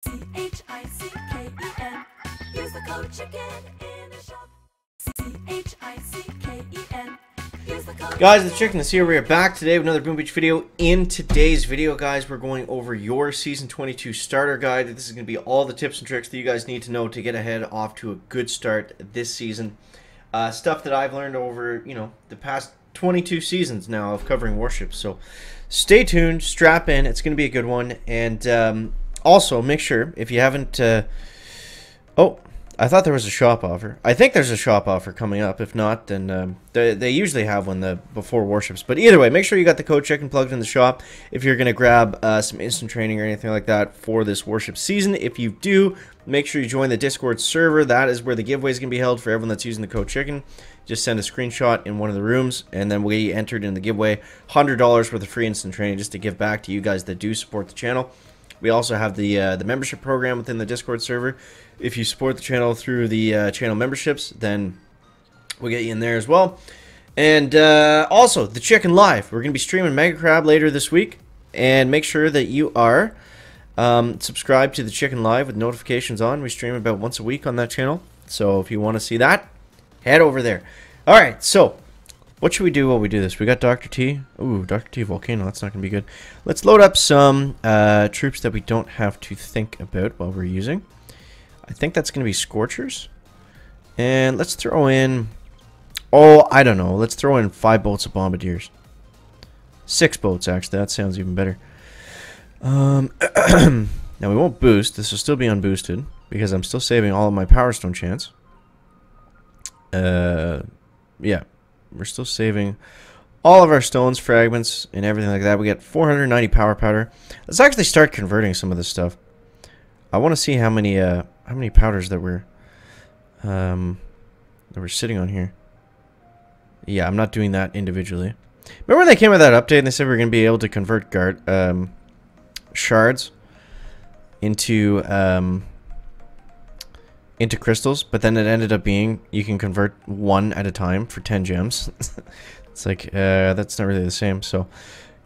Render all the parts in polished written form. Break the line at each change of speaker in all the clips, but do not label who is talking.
CHICKEN. Use the code CHICKEN in the shop. CHICKEN. Use the code.
Guys, the Chicken is here. We are back today with another Boom Beach video. In today's video, guys, we're going over your Season 22 starter guide. This is going to be all the tips and tricks that you guys need to know to get ahead off to a good start this season. Stuff that I've learned over, the past 22 seasons now of covering Warships. So stay tuned, strap in. It's going to be a good one. And also, make sure, if you haven't... oh, I thought there was a shop offer. I think there's a shop offer coming up. If not, then they usually have one before Warships. But either way, make sure you got the code Chicken plugged in the shop if you're going to grab some instant training or anything like that for this Warship season. If you do, make sure you join the Discord server. That is where the giveaway is going to be held for everyone that's using the code Chicken. Just send a screenshot in one of the rooms, and then we entered in the giveaway $100 worth of free instant training just to give back to you guys that do support the channel. We also have the membership program within the Discord server. If you support the channel through the channel memberships, then we'll get you in there as well. And also, the Chicken Live. We're going to be streaming Mega Crab later this week. And make sure that you are subscribed to the Chicken Live with notifications on. We stream about once a week on that channel. So if you want to see that, head over there. Alright, so what should we do while we do this? We got Dr. T. Ooh, Dr. T Volcano. That's not going to be good. Let's load up some troops that we don't have to think about while we're using. I think that's going to be Scorchers. And let's throw in... oh, I don't know. Let's throw in 5 boats of Bombardiers. 6 boats, actually. That sounds even better. Now, we won't boost. This will still be unboosted because I'm still saving all of my Power Stone chance. Yeah. We're still saving all of our stones, fragments, and everything like that. We get 490 power powder. Let's actually start converting some of this stuff. I want to see how many powders that we're sitting on here. Yeah, I'm not doing that individually. Remember when they came with that update and they said we were going to be able to convert shards into crystals, but then it ended up being you can convert 1 at a time for 10 gems. It's like that's not really the same. So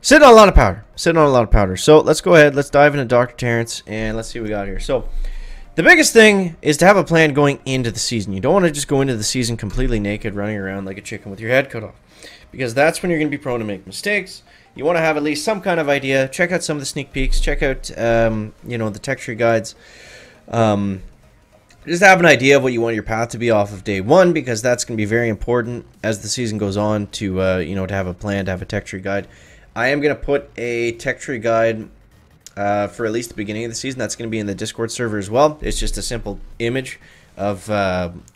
sitting on a lot of powder. So let's go ahead, let's dive into Dr. Terrence and let's see what we got here. So the biggest thing is to have a plan going into the season. You don't want to just go into the season completely naked, running around like a chicken with your head cut off, because that's when you're going to be prone to make mistakes. You want to have at least some kind of idea. Check out some of the sneak peeks. Check out the tech tree guides. Just have an idea of what you want your path to be off of day 1, because that's going to be very important as the season goes on to to have a plan, to have a tech tree guide. I am going to put a tech tree guide for at least the beginning of the season. That's going to be in the Discord server as well. It's just a simple image of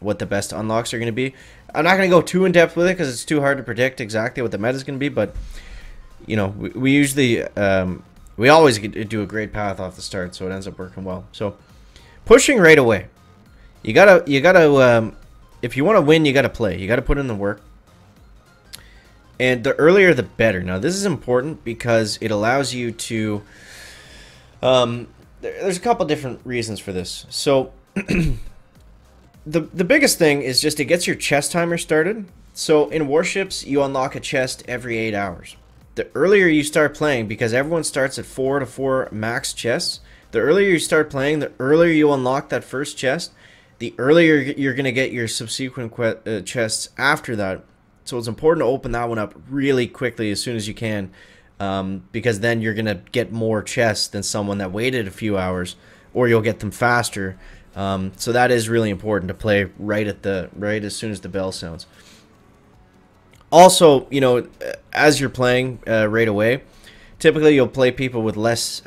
what the best unlocks are going to be. I'm not going to go too in depth with it because it's too hard to predict exactly what the meta is going to be, but we usually we always do a great path off the start, so it ends up working well. So pushing right away. You gotta if you want to win, you gotta play. You gotta put in the work. And the earlier the better. Now this is important because it allows you to there's a couple different reasons for this. So the biggest thing is just it gets your chest timer started. So in Warships, you unlock a chest every 8 hours. The earlier you start playing, because everyone starts at 4 to 4 max chests, the earlier you start playing, the earlier you unlock that first chest, the earlier you're going to get your subsequent chests after that. So it's important to open that one up really quickly as soon as you can, because then you're going to get more chests than someone that waited a few hours, or you'll get them faster. So that is really important to play right as soon as the bell sounds. Also, as you're playing right away, typically you'll play people with less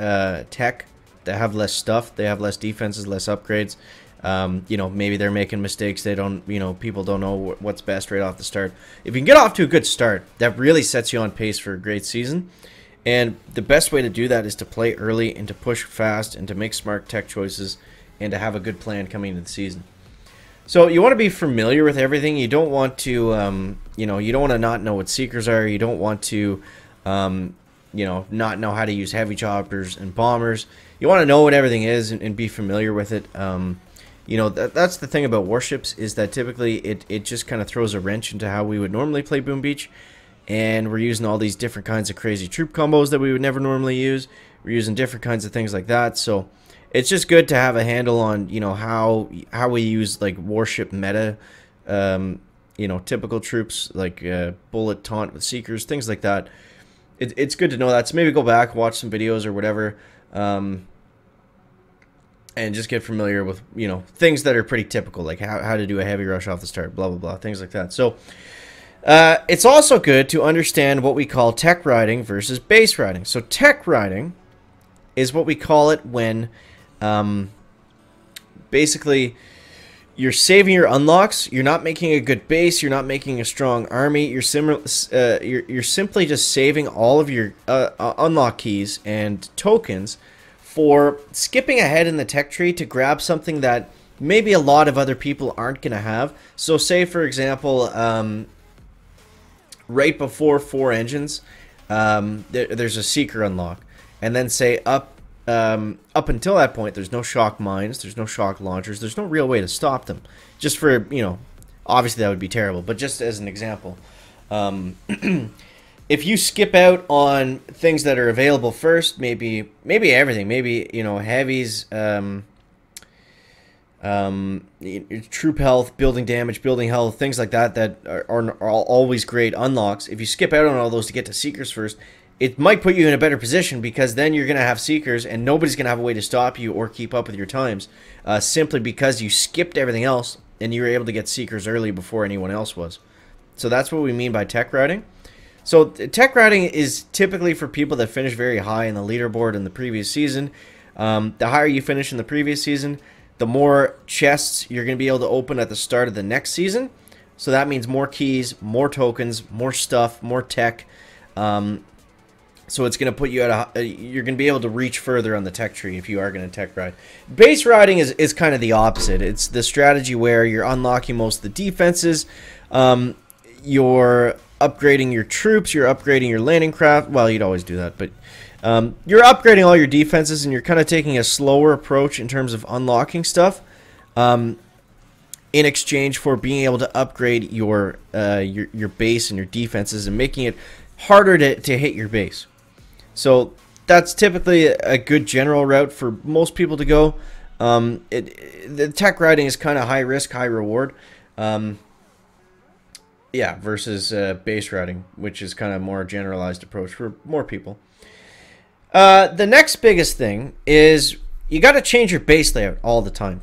tech, that have less stuff, they have less defenses, less upgrades. Maybe they're making mistakes. They don't, people don't know what's best right off the start. If you can get off to a good start, that really sets you on pace for a great season. And the best way to do that is to play early and to push fast and to make smart tech choices and to have a good plan coming into the season. So you want to be familiar with everything. You don't want to, you don't want to not know what seekers are. You don't want to, not know how to use heavy choppers and bombers. You want to know what everything is and be familiar with it. That's the thing about Warships, is that typically it just kind of throws a wrench into how we would normally play Boom Beach. And we're using all these different kinds of crazy troop combos that we would never normally use. We're using different kinds of things like that. So it's just good to have a handle on, you know, how we use like warship meta, you know, typical troops like bullet taunt with seekers, things like that. It's good to know that. So maybe go back, watch some videos or whatever, and just get familiar with, you know, things that are pretty typical, like how to do a heavy rush off the start, blah blah blah, things like that. So it's also good to understand what we call tech riding versus base riding. So tech riding is what we call it when basically you're saving your unlocks, you're not making a good base, you're not making a strong army, you're simply just saving all of your unlock keys and tokens for skipping ahead in the tech tree to grab something that maybe a lot of other people aren't going to have. So say, for example, right before 4 engines, there's a seeker unlock. And then say up until that point, there's no shock mines, there's no shock launchers, there's no real way to stop them. Just for, you know, obviously that would be terrible, but just as an example. If you skip out on things that are available first, maybe everything, maybe, you know, heavies, troop health, building damage, building health, things like that are always great unlocks. If you skip out on all those to get to seekers first, it might put you in a better position, because then you're going to have seekers and nobody's going to have a way to stop you or keep up with your times, simply because you skipped everything else and you were able to get seekers early before anyone else was. So that's what we mean by tech routing. So tech routing is typically for people that finish very high in the leaderboard in the previous season. The higher you finish in the previous season, the more chests you're going to be able to open at the start of the next season. So that means more keys, more tokens, more stuff, more tech. So it's going to put you at you're going to be able to reach further on the tech tree if you are going to tech ride. Base riding is kind of the opposite. It's the strategy where you're unlocking most of the defenses. You're upgrading your troops, you're upgrading your landing craft. Well, you'd always do that, but you're upgrading all your defenses, and you're kind of taking a slower approach in terms of unlocking stuff, in exchange for being able to upgrade your base and your defenses, and making it harder to hit your base. So that's typically a good general route for most people to go. The tech riding is kind of high risk, high reward. Yeah, versus base routing, which is kind of more generalized approach for more people. The next biggest thing is you got to change your base layout all the time.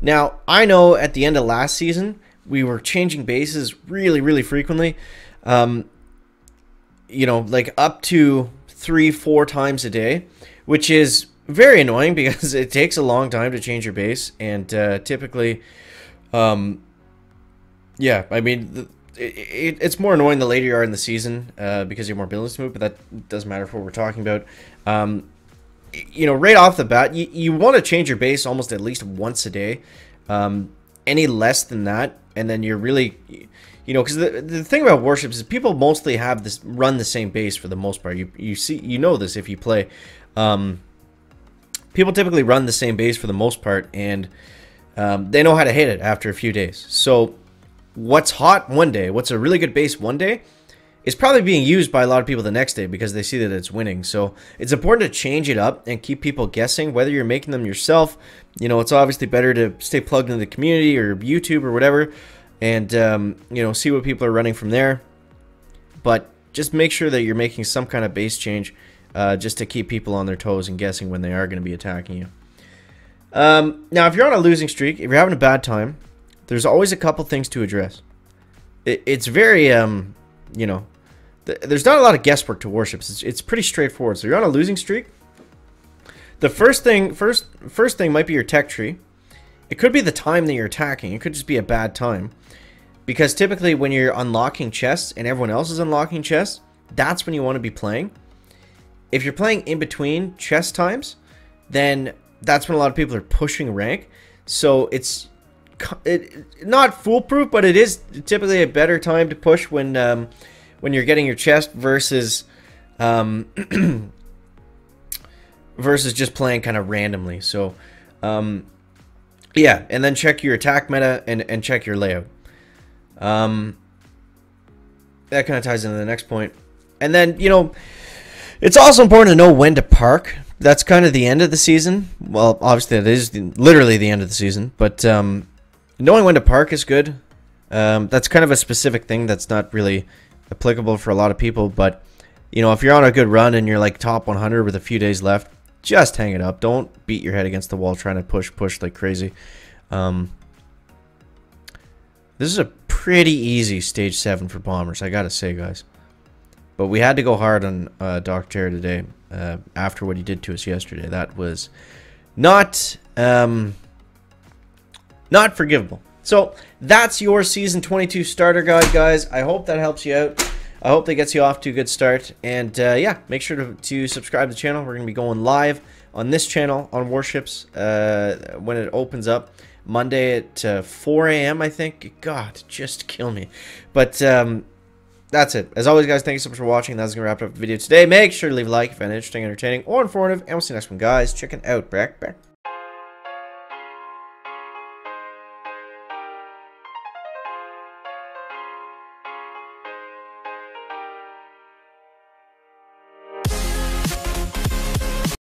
Now, I know at the end of last season, we were changing bases really, really frequently. You know, like up to 3-4 times a day, which is very annoying because it takes a long time to change your base. And typically, yeah, I mean, it's more annoying the later you are in the season because you have more buildings to move, but that doesn't matter for what we're talking about. You know, right off the bat, you want to change your base almost at least once a day. Any less than that, and then you're really, you know, because the thing about warships is people mostly have this run the same base for the most part. You know this if you play. People typically run the same base for the most part, and they know how to hit it after a few days. So what's hot one day, what's a really good base one day, is probably being used by a lot of people the next day because they see that it's winning. So it's important to change it up and keep people guessing, whether you're making them yourself. You know, it's obviously better to stay plugged into the community or YouTube or whatever, and you know, see what people are running from there. But just make sure that you're making some kind of base change, just to keep people on their toes and guessing when they are going to be attacking you. Now, if you're on a losing streak, if you're having a bad time, there's always a couple things to address. It's very, you know, there's not a lot of guesswork to warships. It's pretty straightforward. So you're on a losing streak. The first thing might be your tech tree. It could be the time that you're attacking. It could just be a bad time. Because typically when you're unlocking chests and everyone else is unlocking chests, that's when you want to be playing. If you're playing in between chest times, then that's when a lot of people are pushing rank. So it's not foolproof, but it is typically a better time to push when you're getting your chest versus versus just playing kind of randomly. So yeah, and then check your attack meta and check your layout. That kind of ties into the next point. And then, you know, it's also important to know when to park, that's kind of the end of the season. Well, obviously that is literally the end of the season, but knowing when to park is good. That's kind of a specific thing that's not really applicable for a lot of people, but you know, if you're on a good run and you're like top 100 with a few days left, just hang it up. Don't beat your head against the wall trying to push like crazy. This is a pretty easy stage 7 for bombers, I gotta say, guys. But we had to go hard on Dr. Terror today after what he did to us yesterday. That was not forgivable. So that's your season 22 starter guide, guys. I hope that helps you out. I hope that gets you off to a good start. And yeah, make sure to subscribe to the channel. We're going to be going live on this channel on Warships when it opens up. Monday at 4 a.m. I think. God, just kill me. But that's it. As always, guys, thank you so much for watching. That's going to wrap up the video today. Make sure to leave a like if you found it interesting, entertaining, or informative. And we'll see you next one, guys. Check it out. Back.